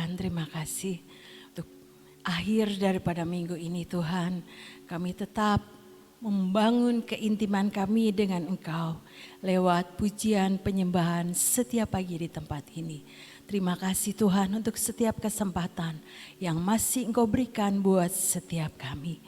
Tuhan, terima kasih untuk akhir daripada minggu ini Tuhan. Kami tetap membangun keintiman kami dengan Engkau lewat pujian penyembahan setiap pagi di tempat ini. Terima kasih Tuhan untuk setiap kesempatan yang masih Engkau berikan buat setiap kami.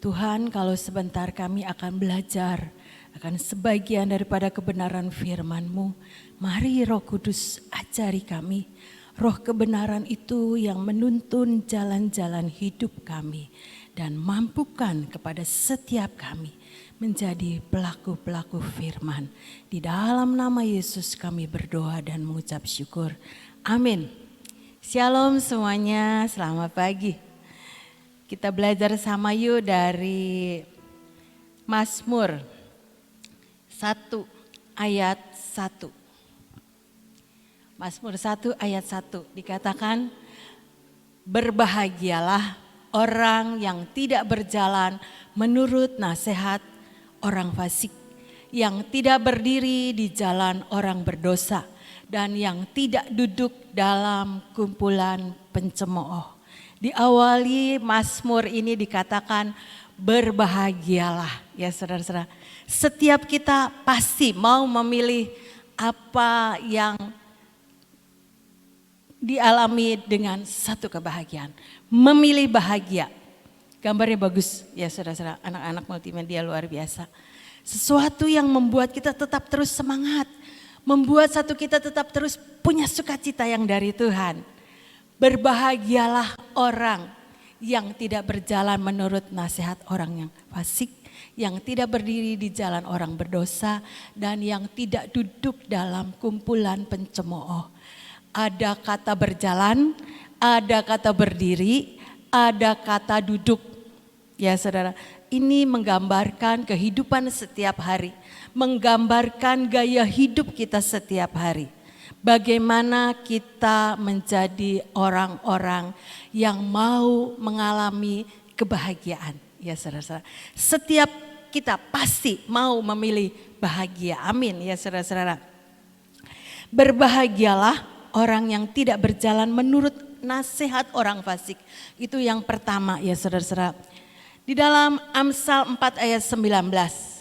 Tuhan, kalau sebentar kami akan belajar akan sebagian daripada kebenaran firman-Mu, mari Roh Kudus ajari kami. Roh kebenaran itu yang menuntun jalan-jalan hidup kami dan mampukan kepada setiap kami menjadi pelaku-pelaku firman. Di dalam nama Yesus kami berdoa dan mengucap syukur. Amin. Shalom semuanya, selamat pagi. Kita belajar sama yuk dari Mazmur 1 ayat 1. Mazmur 1 ayat 1 dikatakan, berbahagialah orang yang tidak berjalan menurut nasihat orang fasik, yang tidak berdiri di jalan orang berdosa, dan yang tidak duduk dalam kumpulan pencemooh. Diawali Mazmur ini dikatakan berbahagialah ya saudara-saudara. Setiap kita pasti mau memilih apa yang dialami dengan satu kebahagiaan. Memilih bahagia. Gambarnya bagus ya saudara-saudara, anak-anak multimedia luar biasa. Sesuatu yang membuat kita tetap terus semangat. Membuat kita tetap terus punya sukacita yang dari Tuhan. Berbahagialah orang yang tidak berjalan menurut nasihat orang yang fasik, yang tidak berdiri di jalan orang berdosa, dan yang tidak duduk dalam kumpulan pencemooh. Ada kata berjalan, ada kata berdiri, ada kata duduk. Ya saudara, ini menggambarkan kehidupan setiap hari. Menggambarkan gaya hidup kita setiap hari. Bagaimana kita menjadi orang-orang yang mau mengalami kebahagiaan. Ya saudara-saudara, setiap kita pasti mau memilih bahagia. Amin ya saudara-saudara. Berbahagialah orang yang tidak berjalan menurut nasihat orang fasik. Itu yang pertama ya saudara-saudara. Di dalam Amsal 4 ayat 19.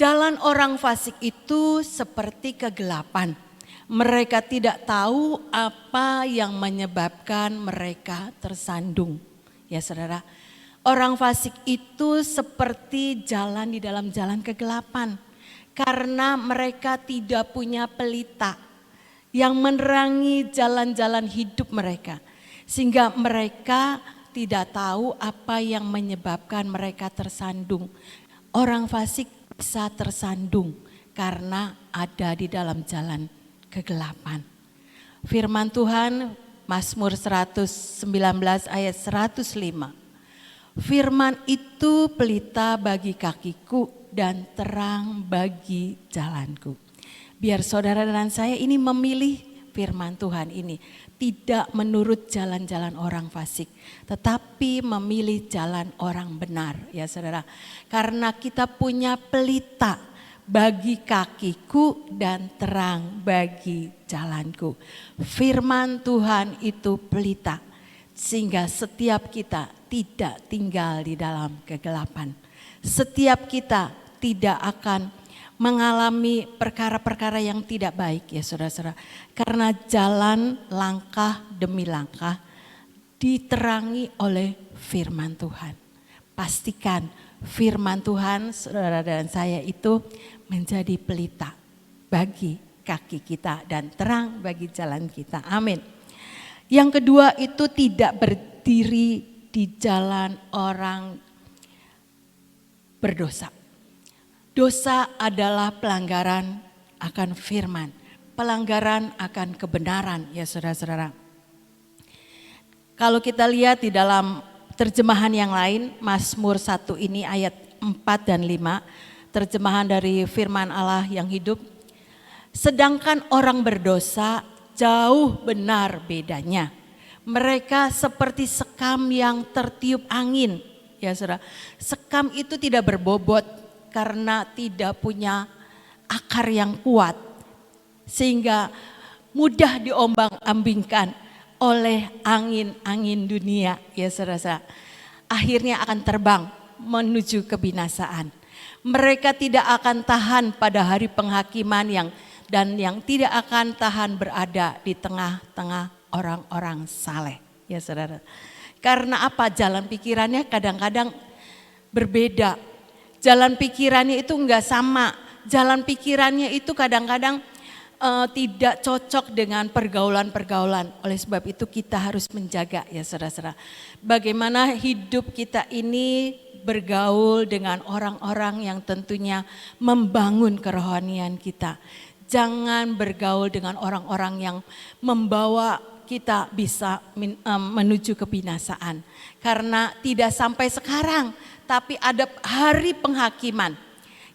Jalan orang fasik itu seperti kegelapan. Mereka tidak tahu apa yang menyebabkan mereka tersandung. Ya saudara, orang fasik itu seperti jalan di dalam jalan kegelapan. Karena mereka tidak punya pelita yang menerangi jalan-jalan hidup mereka. Sehingga mereka tidak tahu apa yang menyebabkan mereka tersandung. Orang fasik bisa tersandung karena ada di dalam jalan kegelapan. Firman Tuhan Mazmur 119 ayat 105. Firman itu pelita bagi kakiku dan terang bagi jalanku. Biar saudara dan saya ini memilih firman Tuhan ini. Tidak menurut jalan-jalan orang fasik. Tetapi memilih jalan orang benar ya saudara. Karena kita punya pelita bagi kakiku dan terang bagi jalanku. Firman Tuhan itu pelita. Sehingga setiap kita tidak tinggal di dalam kegelapan. Setiap kita tidak akan mengalami perkara-perkara yang tidak baik ya saudara-saudara. Karena jalan langkah demi langkah diterangi oleh firman Tuhan. Pastikan firman Tuhan saudara dan saya itu menjadi pelita bagi kaki kita dan terang bagi jalan kita. Amin. Yang kedua itu tidak berdiri di jalan orang berdosa. Dosa adalah pelanggaran akan firman, pelanggaran akan kebenaran ya saudara-saudara. Kalau kita lihat di dalam terjemahan yang lain, Mazmur 1 ini ayat 4 dan 5, terjemahan dari firman Allah yang hidup. Sedangkan orang berdosa jauh benar bedanya. Mereka seperti sekam yang tertiup angin. Ya saudara, sekam itu tidak berbobot karena tidak punya akar yang kuat. Sehingga mudah diombang-ambingkan oleh angin-angin dunia, ya saudara. Akhirnya akan terbang menuju kebinasaan. Mereka tidak akan tahan pada hari penghakiman yang tidak akan tahan berada di tengah-tengah orang-orang saleh, ya saudara. Karena apa? Jalan pikirannya kadang-kadang berbeda. Jalan pikirannya itu enggak sama. Jalan pikirannya itu kadang-kadang tidak cocok dengan pergaulan-pergaulan. Oleh sebab itu kita harus menjaga, ya saudara-saudara. Bagaimana hidup kita ini bergaul dengan orang-orang yang tentunya membangun kerohanian kita. Jangan bergaul dengan orang-orang yang membawa kita bisa menuju kebinasaan. Karena tidak sampai sekarang, tapi ada hari penghakiman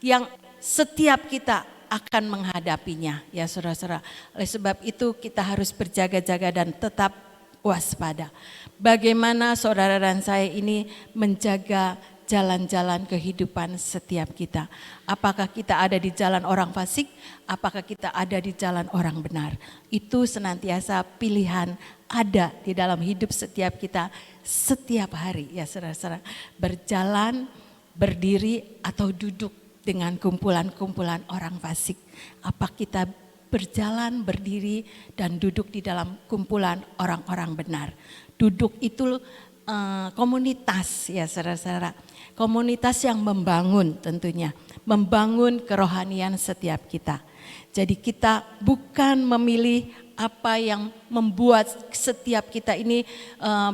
yang setiap kita akan menghadapinya, ya saudara-saudara. Oleh sebab itu kita harus berjaga-jaga dan tetap waspada. Bagaimana saudara dan saya ini menjaga jalan-jalan kehidupan setiap kita. Apakah kita ada di jalan orang fasik? Apakah kita ada di jalan orang benar? Itu senantiasa pilihan ada di dalam hidup setiap kita setiap hari, ya saudara-saudara. Berjalan, berdiri atau duduk dengan kumpulan-kumpulan orang fasik. Apa kita berjalan, berdiri dan duduk di dalam kumpulan orang-orang benar? Duduk itu komunitas, ya saudara-saudara. Komunitas yang membangun tentunya, membangun kerohanian setiap kita. Jadi kita bukan memilih apa yang membuat setiap kita ini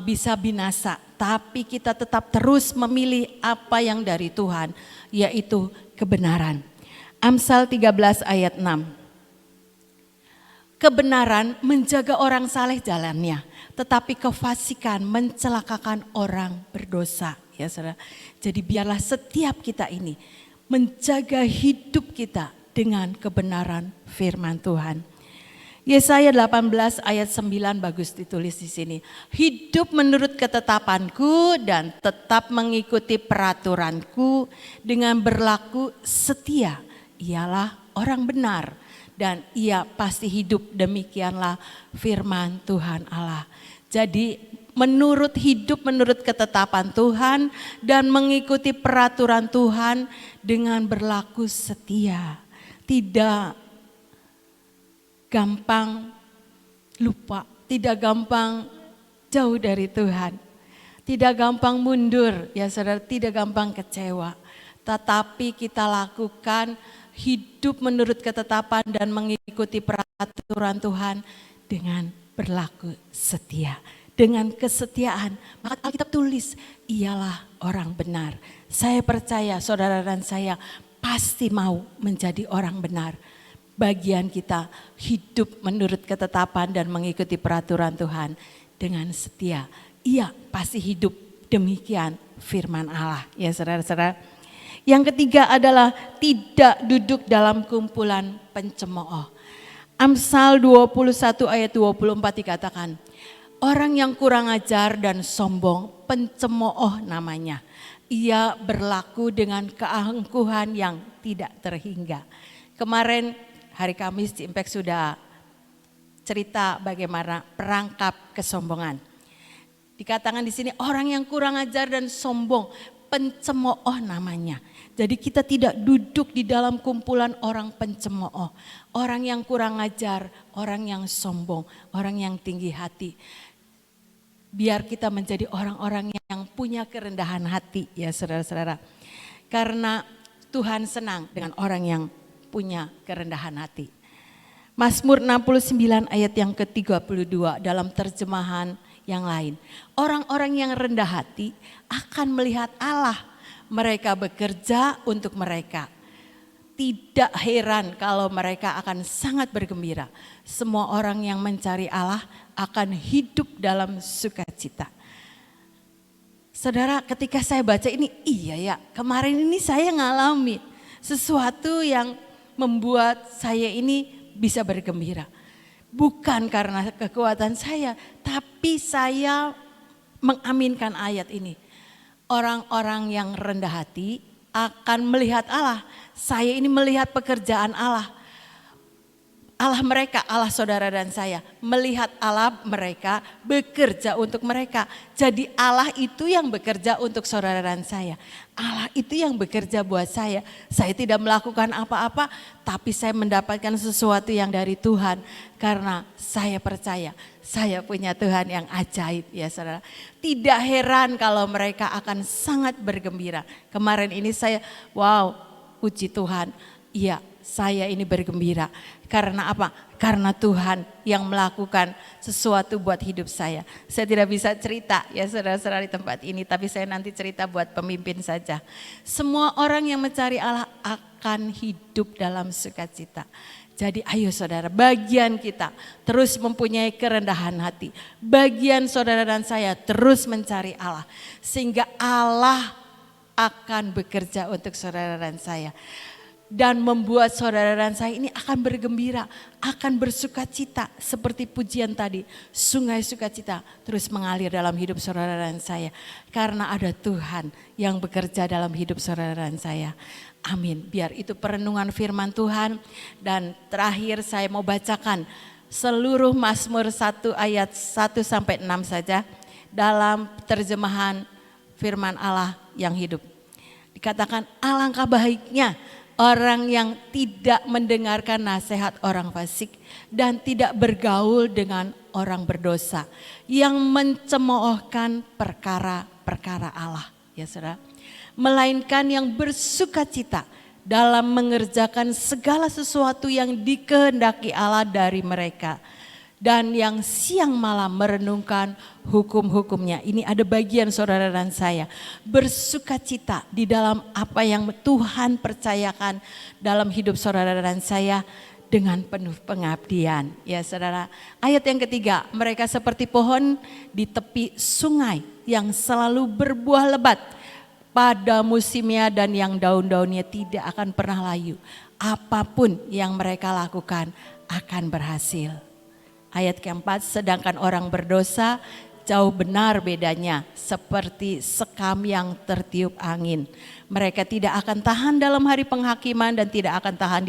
bisa binasa, tapi kita tetap terus memilih apa yang dari Tuhan, yaitu kebenaran. Amsal 13 ayat 6. Kebenaran menjaga orang saleh jalannya, tetapi kefasikan mencelakakan orang berdosa. Ya saudara. Jadi biarlah setiap kita ini menjaga hidup kita dengan kebenaran firman Tuhan. Yesaya 18 ayat 9 bagus ditulis di sini. Hidup menurut ketetapanku dan tetap mengikuti peraturanku dengan berlaku setia. Ialah orang benar dan ia pasti hidup, demikianlah firman Tuhan Allah. Jadi hidup menurut ketetapan Tuhan dan mengikuti peraturan Tuhan dengan berlaku setia. Tidak gampang lupa, tidak gampang jauh dari Tuhan. Tidak gampang mundur, ya saudara, tidak gampang kecewa. Tetapi kita lakukan hidup menurut ketetapan dan mengikuti peraturan Tuhan dengan berlaku setia. Dengan kesetiaan, maka Alkitab tulis, ialah orang benar. Saya percaya saudara dan saya pasti mau menjadi orang benar. Bagian kita hidup menurut ketetapan dan mengikuti peraturan Tuhan dengan setia. Ia pasti hidup, demikian firman Allah, ya saudara-saudara. Yang ketiga adalah tidak duduk dalam kumpulan pencemooh. Amsal 21 ayat 24 dikatakan, orang yang kurang ajar dan sombong, pencemooh namanya. Ia berlaku dengan keangkuhan yang tidak terhingga. Kemarin hari Kamis di Impact sudah cerita bagaimana perangkap kesombongan. Dikatakan di sini orang yang kurang ajar dan sombong, pencemooh namanya. Jadi kita tidak duduk di dalam kumpulan orang pencemooh. Orang yang kurang ajar, orang yang sombong, orang yang tinggi hati. Biar kita menjadi orang-orang yang punya kerendahan hati, ya saudara-saudara. Karena Tuhan senang dengan orang yang punya kerendahan hati. Mazmur 69 ayat yang ke-32 dalam terjemahan yang lain. Orang-orang yang rendah hati akan melihat Allah. Mereka bekerja untuk mereka. Tidak heran kalau mereka akan sangat bergembira. Semua orang yang mencari Allah akan hidup dalam sukacita. Saudara, ketika saya baca ini, iya ya, kemarin ini saya ngalami sesuatu yang membuat saya ini bisa bergembira. Bukan karena kekuatan saya, tapi saya mengaminkan ayat ini. Orang-orang yang rendah hati akan melihat Allah. Saya ini melihat pekerjaan Allah. Allah mereka, Allah saudara dan saya. Melihat Allah mereka bekerja untuk mereka. Jadi Allah itu yang bekerja untuk saudara dan saya. Allah itu yang bekerja buat saya. Saya tidak melakukan apa-apa, tapi saya mendapatkan sesuatu yang dari Tuhan. Karena saya percaya, saya punya Tuhan yang ajaib ya saudara. Tidak heran kalau mereka akan sangat bergembira. Kemarin ini saya, wow, puji Tuhan. Iya, saya ini bergembira. Karena apa? Karena Tuhan yang melakukan sesuatu buat hidup saya. Saya tidak bisa cerita ya saudara-saudara di tempat ini, tapi saya nanti cerita buat pemimpin saja. Semua orang yang mencari Allah akan hidup dalam sukacita. Jadi ayo saudara, bagian kita terus mempunyai kerendahan hati. Bagian saudara dan saya terus mencari Allah. Sehingga Allah akan bekerja untuk saudara dan saya. Dan membuat saudara dan saya ini akan bergembira, akan bersukacita seperti pujian tadi. Sungai sukacita terus mengalir dalam hidup saudara dan saya. Karena ada Tuhan yang bekerja dalam hidup saudara dan saya. Amin. Biar itu perenungan firman Tuhan. Dan terakhir saya mau bacakan seluruh Mazmur 1 ayat 1 sampai 6 saja. Dalam terjemahan firman Allah yang hidup. Dikatakan alangkah baiknya orang yang tidak mendengarkan nasihat orang fasik dan tidak bergaul dengan orang berdosa yang mencemoohkan perkara-perkara Allah, ya saudara. Melainkan yang bersukacita dalam mengerjakan segala sesuatu yang dikehendaki Allah dari mereka. Dan yang siang malam merenungkan hukum-hukumnya. Ini ada bagian saudara dan saya. Bersukacita di dalam apa yang Tuhan percayakan dalam hidup saudara dan saya dengan penuh pengabdian. Ya saudara, ayat yang ketiga, mereka seperti pohon di tepi sungai yang selalu berbuah lebat pada musimnya dan yang daun-daunnya tidak akan pernah layu. Apapun yang mereka lakukan akan berhasil. Ayat keempat, sedangkan orang berdosa jauh benar bedanya seperti sekam yang tertiup angin. Mereka tidak akan tahan dalam hari penghakiman dan tidak akan tahan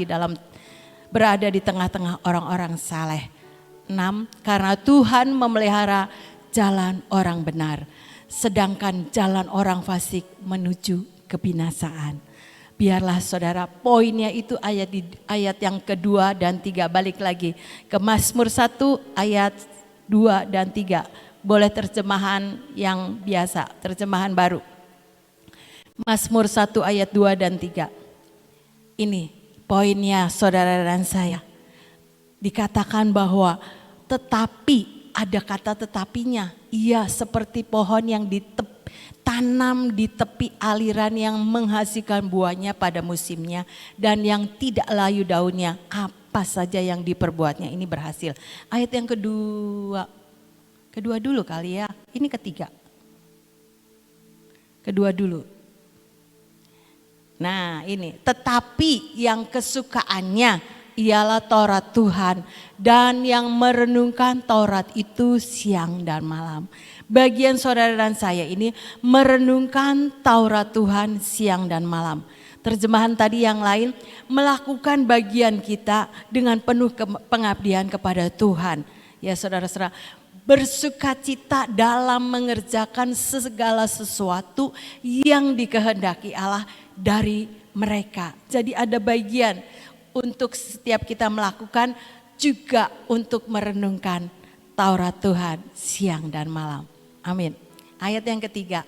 berada di tengah-tengah orang-orang saleh. 6, karena Tuhan memelihara jalan orang benar, sedangkan jalan orang fasik menuju kebinasaan. Biarlah saudara, poinnya itu ayat yang kedua dan tiga. Balik lagi ke Mazmur 1 ayat 2 dan 3. Boleh terjemahan yang biasa, terjemahan baru. Mazmur 1 ayat 2 dan 3. Ini poinnya saudara dan saya. Dikatakan bahwa tetapi, ada kata tetapinya. Ia seperti pohon yang tanam di tepi aliran yang menghasilkan buahnya pada musimnya dan yang tidak layu daunnya, apa saja yang diperbuatnya ini berhasil. Ayat yang kedua dulu kali ya, ini ketiga. Kedua dulu. Nah ini, tetapi yang kesukaannya ialah Taurat Tuhan dan yang merenungkan Taurat itu siang dan malam. Bagian saudara dan saya ini merenungkan Taurat Tuhan siang dan malam. Terjemahan tadi yang lain, melakukan bagian kita dengan penuh pengabdian kepada Tuhan. Ya saudara-saudara, bersukacita dalam mengerjakan segala sesuatu yang dikehendaki Allah dari mereka. Jadi ada bagian untuk setiap kita melakukan, juga untuk merenungkan Taurat Tuhan siang dan malam. Amin. Ayat yang ketiga.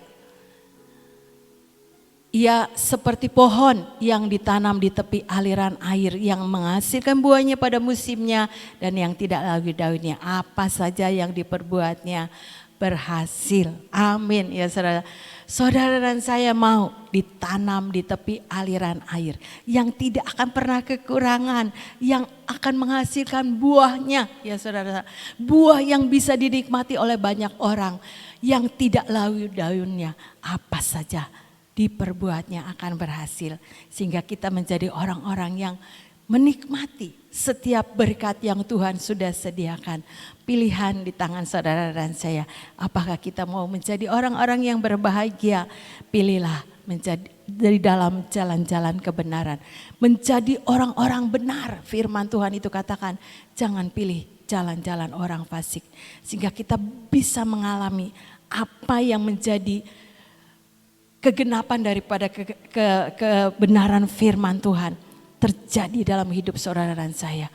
Ia seperti pohon yang ditanam di tepi aliran air yang menghasilkan buahnya pada musimnya dan yang tidak layu daunnya. Apa saja yang diperbuatnya berhasil. Amin ya saudara. Saudara dan saya mau ditanam di tepi aliran air yang tidak akan pernah kekurangan, yang akan menghasilkan buahnya ya saudara. Buah yang bisa dinikmati oleh banyak orang, yang tidak layu daunnya, apa saja diperbuatnya akan berhasil. Sehingga kita menjadi orang-orang yang menikmati setiap berkat yang Tuhan sudah sediakan. Pilihan di tangan saudara dan saya. Apakah kita mau menjadi orang-orang yang berbahagia? Pilihlah menjadi dari dalam jalan-jalan kebenaran. Menjadi orang-orang benar. Firman Tuhan itu katakan, jangan pilih jalan-jalan orang fasik. Sehingga kita bisa mengalami apa yang menjadi kegenapan daripada kebenaran firman Tuhan terjadi dalam hidup saudara dan saya.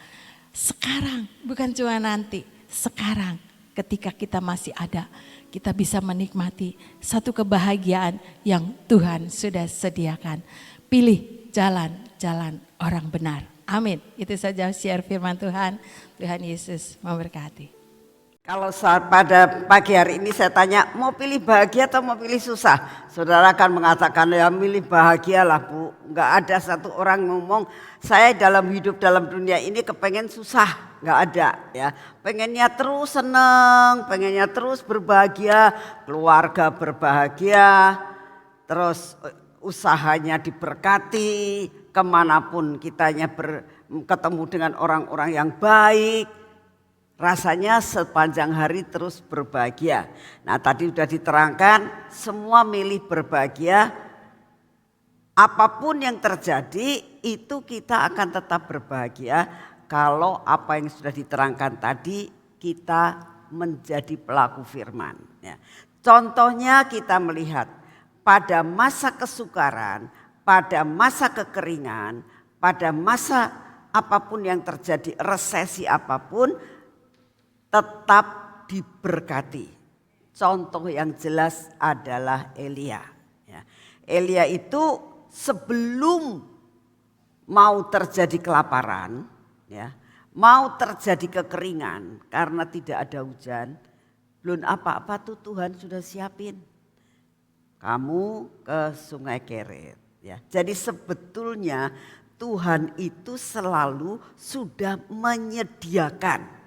Sekarang, bukan cuma nanti, sekarang ketika kita masih ada, kita bisa menikmati satu kebahagiaan yang Tuhan sudah sediakan. Pilih jalan-jalan orang benar. Amin. Itu saja share firman Tuhan. Tuhan Yesus memberkati. Kalau pada pagi hari ini saya tanya, mau pilih bahagia atau mau pilih susah? Saudara akan mengatakan, ya milih bahagia lah Bu. Enggak ada satu orang ngomong, saya dalam hidup dalam dunia ini kepengen susah. Enggak ada ya. Pengennya terus senang, pengennya terus berbahagia, keluarga berbahagia, terus usahanya diberkati, kemanapun kitanya ketemu dengan orang-orang yang baik. Rasanya sepanjang hari terus berbahagia. Nah tadi sudah diterangkan, semua milih berbahagia. Apapun yang terjadi itu kita akan tetap berbahagia. Kalau apa yang sudah diterangkan tadi kita menjadi pelaku firman. Ya. Contohnya kita melihat pada masa kesukaran, pada masa kekeringan, pada masa apapun yang terjadi, resesi apapun, tetap diberkati. Contoh yang jelas adalah Elia. Ya. Elia itu sebelum mau terjadi kelaparan, ya, mau terjadi kekeringan karena tidak ada hujan, belum apa-apa tuh Tuhan sudah siapin. Kamu ke Sungai Keret. Ya. Jadi sebetulnya Tuhan itu selalu sudah menyediakan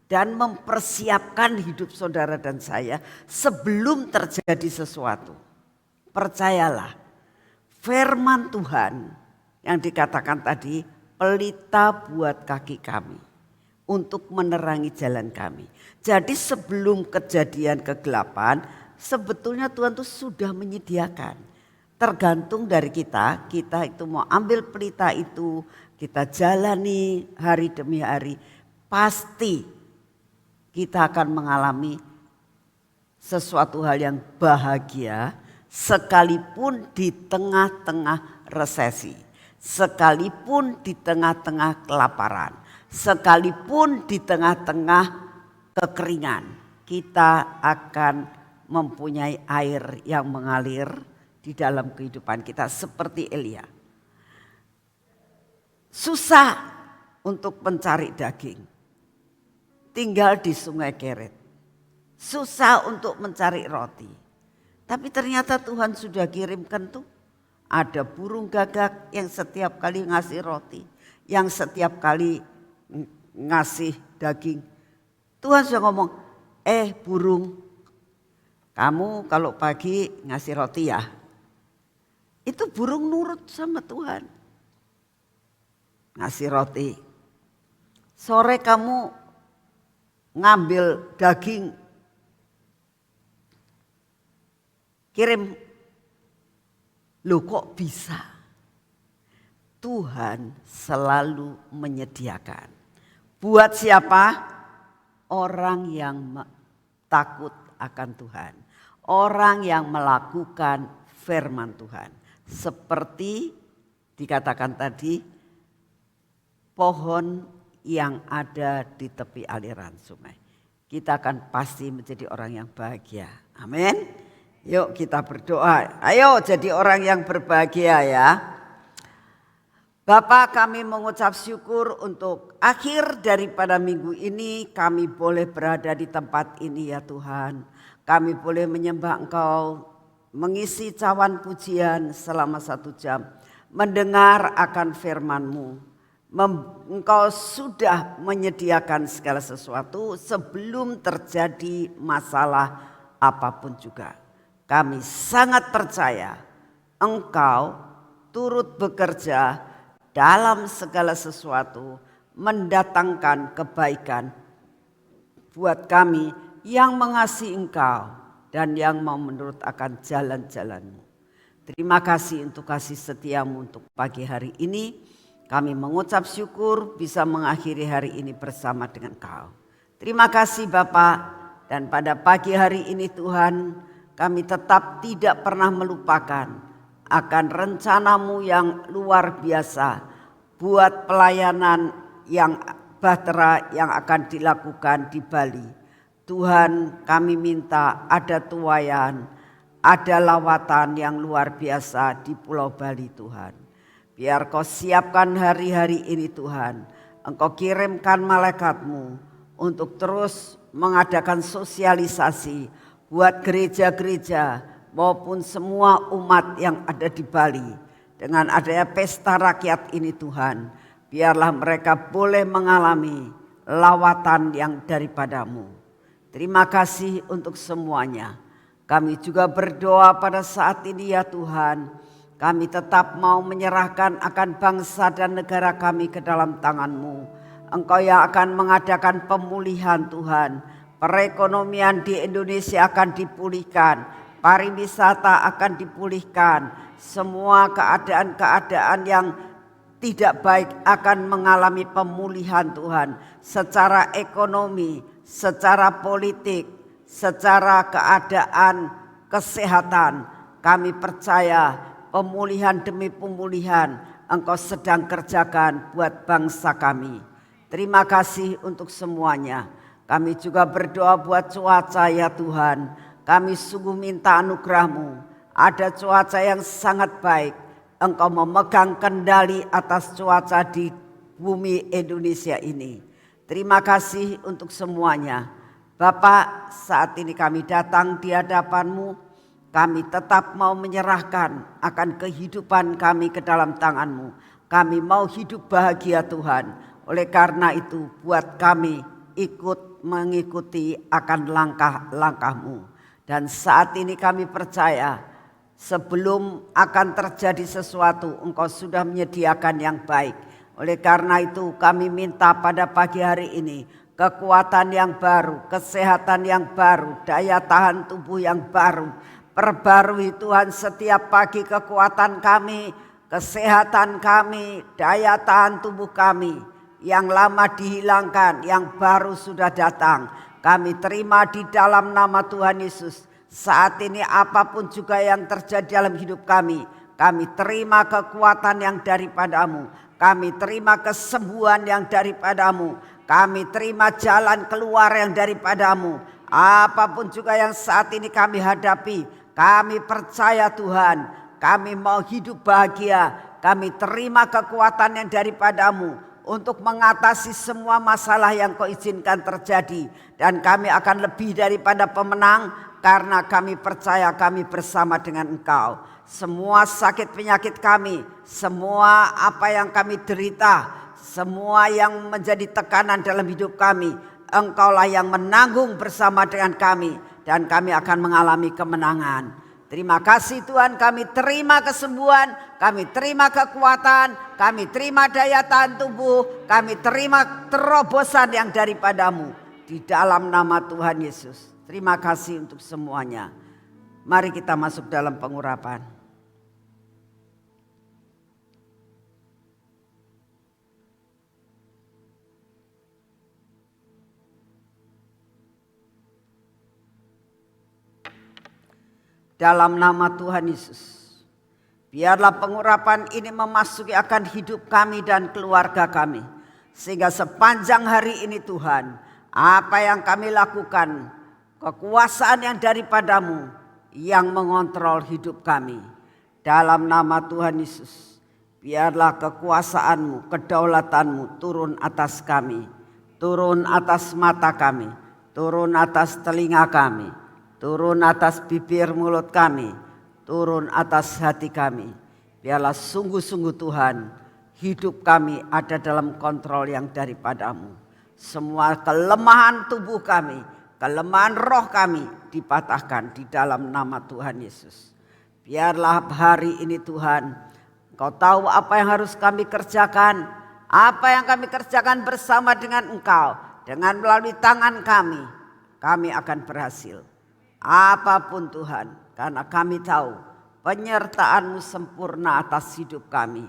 dan mempersiapkan hidup saudara dan saya sebelum terjadi sesuatu. Percayalah, firman Tuhan yang dikatakan tadi, pelita buat kaki kami untuk menerangi jalan kami. Jadi sebelum kejadian kegelapan, sebetulnya Tuhan itu sudah menyediakan. Tergantung dari kita itu mau ambil pelita itu, kita jalani hari demi hari, pasti kita akan mengalami sesuatu hal yang bahagia sekalipun di tengah-tengah resesi, sekalipun di tengah-tengah kelaparan, sekalipun di tengah-tengah kekeringan. Kita akan mempunyai air yang mengalir di dalam kehidupan kita seperti Elia. Susah untuk mencari daging. Tinggal di Sungai Keret. Susah untuk mencari roti. Tapi ternyata Tuhan sudah kirimkan tuh. Ada burung gagak yang setiap kali ngasih roti. Yang setiap kali ngasih daging. Tuhan sudah ngomong, burung, kamu kalau pagi ngasih roti ya. Itu burung nurut sama Tuhan. Ngasih roti. Sore kamu ngambil daging, kirim. Loh kok bisa? Tuhan selalu menyediakan. Buat siapa? Orang yang takut akan Tuhan. Orang yang melakukan firman Tuhan. Seperti dikatakan tadi, pohon yang ada di tepi aliran sungai. Kita akan pasti menjadi orang yang bahagia. Amin. Yuk kita berdoa. Ayo jadi orang yang berbahagia ya. Bapa, kami mengucap syukur untuk akhir daripada minggu ini kami boleh berada di tempat ini ya Tuhan. Kami boleh menyembah Engkau, mengisi cawan pujian selama 1 jam. Mendengar akan firman-Mu. Engkau sudah menyediakan segala sesuatu sebelum terjadi masalah apapun juga. Kami sangat percaya Engkau turut bekerja dalam segala sesuatu mendatangkan kebaikan buat kami yang mengasihi Engkau dan yang mau menurut akan jalan-jalan-Mu. Terima kasih untuk kasih setiamu untuk pagi hari ini. Kami mengucap syukur bisa mengakhiri hari ini bersama dengan Kau. Terima kasih Bapa, dan pada pagi hari ini Tuhan, kami tetap tidak pernah melupakan akan rencanamu yang luar biasa buat pelayanan yang bahtera yang akan dilakukan di Bali. Tuhan, kami minta ada tuayan, ada lawatan yang luar biasa di Pulau Bali Tuhan. Biar Kau siapkan hari-hari ini Tuhan. Engkau kirimkan malaikatmu untuk terus mengadakan sosialisasi buat gereja-gereja maupun semua umat yang ada di Bali. Dengan adanya pesta rakyat ini Tuhan, biarlah mereka boleh mengalami lawatan yang daripadamu. Terima kasih untuk semuanya. Kami juga berdoa pada saat ini ya Tuhan, kami tetap mau menyerahkan akan bangsa dan negara kami ke dalam tangan-Mu. Engkau yang akan mengadakan pemulihan Tuhan. Perekonomian di Indonesia akan dipulihkan. Pariwisata akan dipulihkan. Semua keadaan-keadaan yang tidak baik akan mengalami pemulihan Tuhan. Secara ekonomi, secara politik, secara keadaan kesehatan. Kami percaya pemulihan demi pemulihan Engkau sedang kerjakan buat bangsa kami. Terima kasih untuk semuanya. Kami juga berdoa buat cuaca ya Tuhan. Kami sungguh minta anugerah-Mu. Ada cuaca yang sangat baik. Engkau memegang kendali atas cuaca di bumi Indonesia ini. Terima kasih untuk semuanya. Bapak, saat ini kami datang di hadapan-Mu. Kami tetap mau menyerahkan akan kehidupan kami ke dalam tangan-Mu. Kami mau hidup bahagia Tuhan. Oleh karena itu buat kami ikut mengikuti akan langkah-langkah-Mu. Dan saat ini kami percaya sebelum akan terjadi sesuatu Engkau sudah menyediakan yang baik. Oleh karena itu kami minta pada pagi hari ini kekuatan yang baru, kesehatan yang baru, daya tahan tubuh yang baru. Perbarui Tuhan setiap pagi kekuatan kami, kesehatan kami, daya tahan tubuh kami. Yang lama dihilangkan, yang baru sudah datang. Kami terima di dalam nama Tuhan Yesus. Saat ini apapun juga yang terjadi dalam hidup kami terima kekuatan yang daripadamu. Kami terima kesembuhan yang daripadamu. Kami terima jalan keluar yang daripadamu. Apapun juga yang saat ini kami hadapi, kami percaya Tuhan. Kami mau hidup bahagia. Kami terima kekuatan yang daripadamu untuk mengatasi semua masalah yang Kau izinkan terjadi. Dan kami akan lebih daripada pemenang karena kami percaya kami bersama dengan Engkau. Semua sakit penyakit kami, semua apa yang kami derita, semua yang menjadi tekanan dalam hidup kami, Engkaulah yang menanggung bersama dengan kami. Dan kami akan mengalami kemenangan. Terima kasih Tuhan, kami terima kesembuhan, kami terima kekuatan, kami terima daya tahan tubuh, kami terima terobosan yang daripadamu. Di dalam nama Tuhan Yesus. Terima kasih untuk semuanya. Mari kita masuk dalam pengurapan. Dalam nama Tuhan Yesus, biarlah pengurapan ini memasuki akan hidup kami dan keluarga kami. Sehingga sepanjang hari ini Tuhan, apa yang kami lakukan, kekuasaan yang daripadamu yang mengontrol hidup kami. Dalam nama Tuhan Yesus, biarlah kekuasaan-Mu, kedaulatan-Mu turun atas kami. Turun atas mata kami, turun atas telinga kami, turun atas bibir mulut kami, turun atas hati kami. Biarlah sungguh-sungguh Tuhan, hidup kami ada dalam kontrol yang daripadamu. Semua kelemahan tubuh kami, kelemahan roh kami dipatahkan di dalam nama Tuhan Yesus. Biarlah hari ini Tuhan, Engkau tahu apa yang harus kami kerjakan, apa yang kami kerjakan bersama dengan Engkau, dengan melalui tangan kami akan berhasil. Apapun Tuhan, karena kami tahu penyertaan-Mu sempurna atas hidup kami.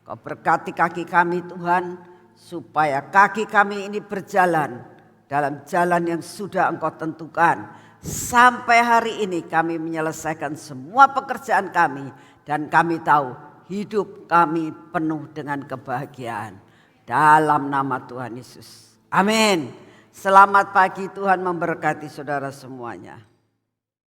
Kau berkati kaki kami Tuhan, supaya kaki kami ini berjalan dalam jalan yang sudah Engkau tentukan. Sampai hari ini kami menyelesaikan semua pekerjaan kami, dan kami tahu hidup kami penuh dengan kebahagiaan. Dalam nama Tuhan Yesus. Amin. Selamat pagi, Tuhan memberkati saudara semuanya.